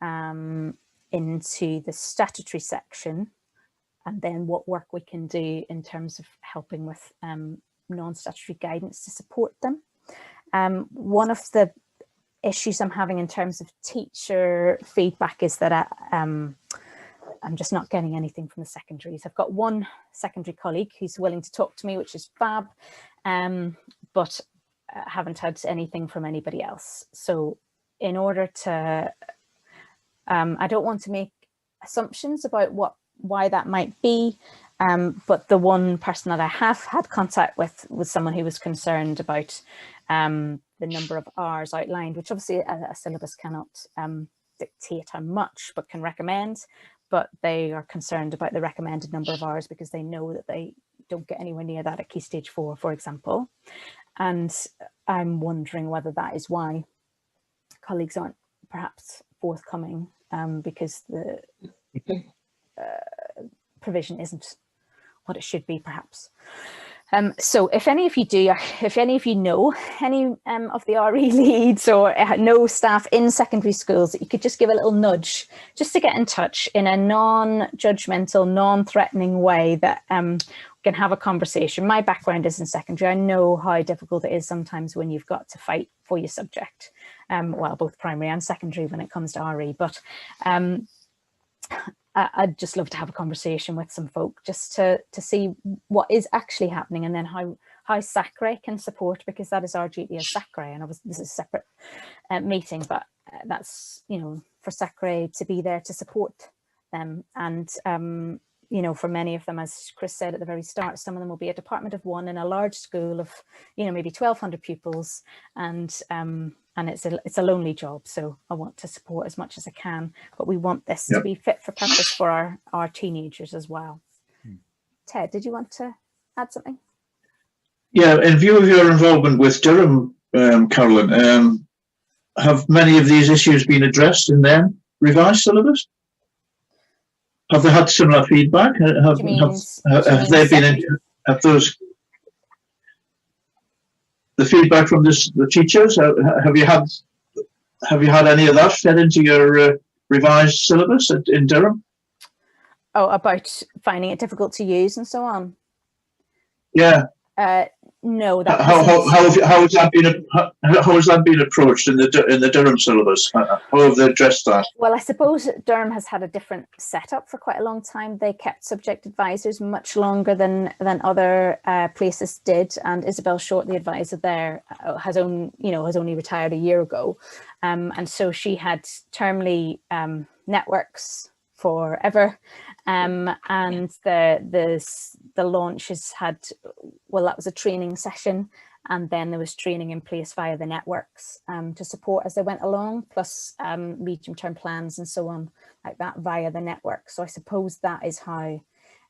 into the statutory section, and then what work we can do in terms of helping with non-statutory guidance to support them. One of the issues I'm having in terms of teacher feedback is that I'm just not getting anything from the secondaries. I've got one secondary colleague who's willing to talk to me, which is fab, but I haven't had anything from anybody else. So in order to, I don't want to make assumptions about why that might be, but the one person that I have had contact with was someone who was concerned about the number of hours outlined, which obviously a syllabus cannot dictate how much, but can recommend. But they are concerned about the recommended number of hours because they know that they don't get anywhere near that at Key Stage 4, for example. And I'm wondering whether that is why colleagues aren't perhaps forthcoming, because the provision isn't what it should be, perhaps. So if any of you do, if any of you know any of the RE leads or know staff in secondary schools, that you could just give a little nudge just to get in touch in a non-judgmental, non-threatening way, that we can have a conversation. My background is in secondary. I know how difficult it is sometimes when you've got to fight for your subject, well, both primary and secondary when it comes to RE. But I'd just love to have a conversation with some folk just to see what is actually happening, and then how Sacre can support, because that is our duty as Sacre. And obviously this is a separate meeting, but that's, you know, for Sacre to be there to support them. And you know, for many of them, as Chris said at the very start, some of them will be a department of one in a large school of, you know, maybe 1,200 pupils, and it's a lonely job. So I want to support as much as I can, but we want this to be fit for purpose for our teenagers as well. Ted, did you want to add something? Yeah, in view of your involvement with Durham, Carolyn, have many of these issues been addressed in their revised syllabus? Have they had similar feedback? Have they been? Have those the feedback from the teachers? Have you had any of that fed into your revised syllabus in Durham? Oh, about finding it difficult to use and so on. Yeah. No, that how has that been approached in the Durham syllabus? How have they addressed that? Well, I suppose Durham has had a different setup for quite a long time. They kept subject advisors much longer than other places did, and Isabel Short, the advisor there, has only retired a year ago, and so she had termly networks forever. And the launch has had, well, that was a training session, and then there was training in place via the networks to support as they went along, plus medium-term plans and so on like that via the network. So I suppose that is how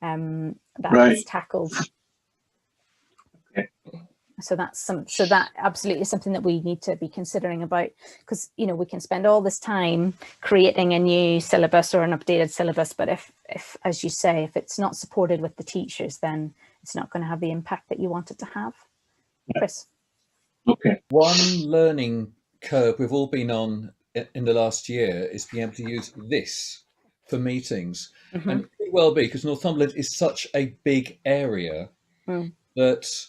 that is tackled. Okay. So that absolutely is something that we need to be considering about, because, you know, we can spend all this time creating a new syllabus or an updated syllabus, but if as you say, if it's not supported with the teachers, then it's not going to have the impact that you want it to have. Chris? Okay. One learning curve we've all been on in the last year is being able to use this for meetings. And it could well be, because Northumberland is such a big area that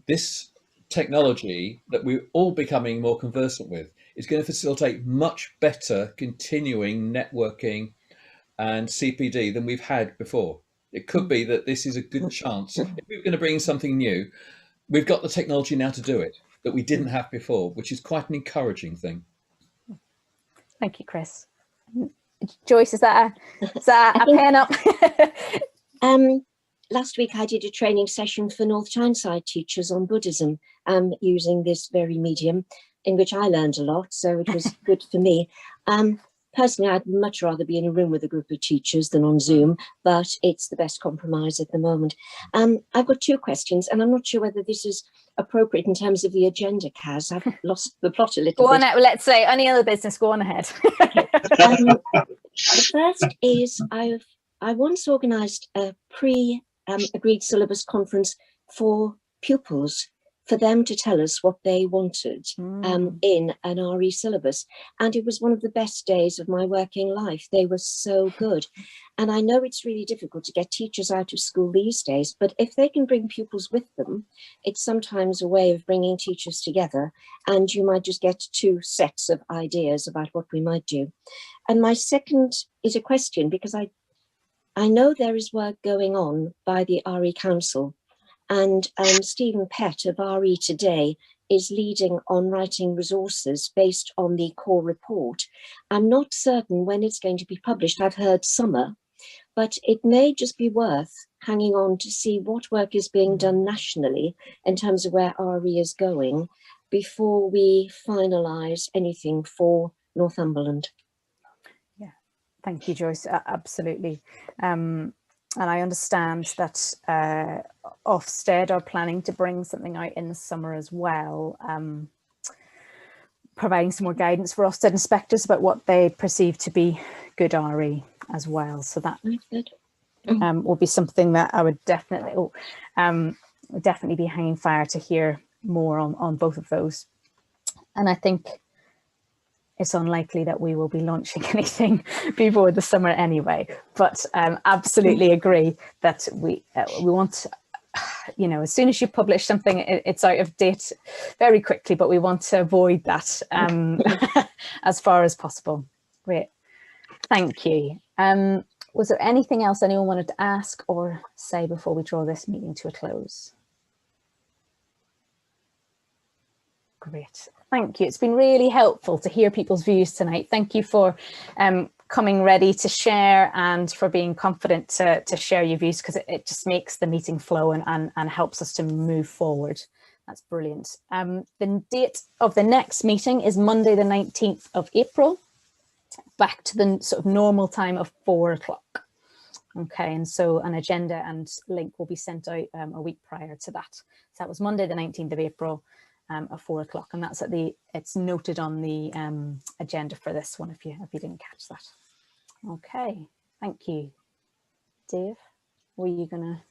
this technology that we're all becoming more conversant with is going to facilitate much better continuing networking and CPD than we've had before. It could be that this is a good chance. If we're going to bring in something new, we've got the technology now to do it that we didn't have before, which is quite an encouraging thing. Thank you, Chris. Joyce, is that a pen up? Last week I did a training session for North Tyneside teachers on Buddhism, using this very medium, in which I learned a lot, so it was good for me. Personally, I'd much rather be in a room with a group of teachers than on Zoom, but it's the best compromise at the moment. I've got two questions, and I'm not sure whether this is appropriate in terms of the agenda, Kaz. I've lost the plot a little bit. Go on, let's say any other business, go on ahead. Okay. The first is I once organised a agreed syllabus conference for pupils, for them to tell us what they wanted in an RE syllabus. And it was one of the best days of my working life. They were so good. And I know it's really difficult to get teachers out of school these days, but if they can bring pupils with them, it's sometimes a way of bringing teachers together, and you might just get two sets of ideas about what we might do. And my second is a question, because I know there is work going on by the RE Council, and Stephen Pett of RE Today is leading on writing resources based on the core report. I'm not certain when it's going to be published. I've heard summer, but it may just be worth hanging on to see what work is being done nationally in terms of where RE is going before we finalise anything for Northumberland. Yeah, thank you, Joyce. Absolutely. And I understand that Ofsted are planning to bring something out in the summer as well, providing some more guidance for Ofsted inspectors about what they perceive to be good RE as well. So that will be something that I would definitely be hanging fire to hear more on both of those. And I think it's unlikely that we will be launching anything before the summer anyway, but absolutely agree that we want, you know, as soon as you publish something, it's out of date very quickly, but we want to avoid that as far as possible. Great. Thank you. Was there anything else anyone wanted to ask or say before we draw this meeting to a close? Great, thank you. It's been really helpful to hear people's views tonight. Thank you for coming ready to share and for being confident to share your views, because it just makes the meeting flow and helps us to move forward. That's brilliant. The date of the next meeting is Monday the 19th of April, back to the sort of normal time of 4 o'clock. Okay, and so an agenda and link will be sent out a week prior to that. So that was Monday the 19th of April at 4 o'clock, and that's it's noted on the agenda for this one if you didn't catch that. Okay, thank you. Dave, were you gonna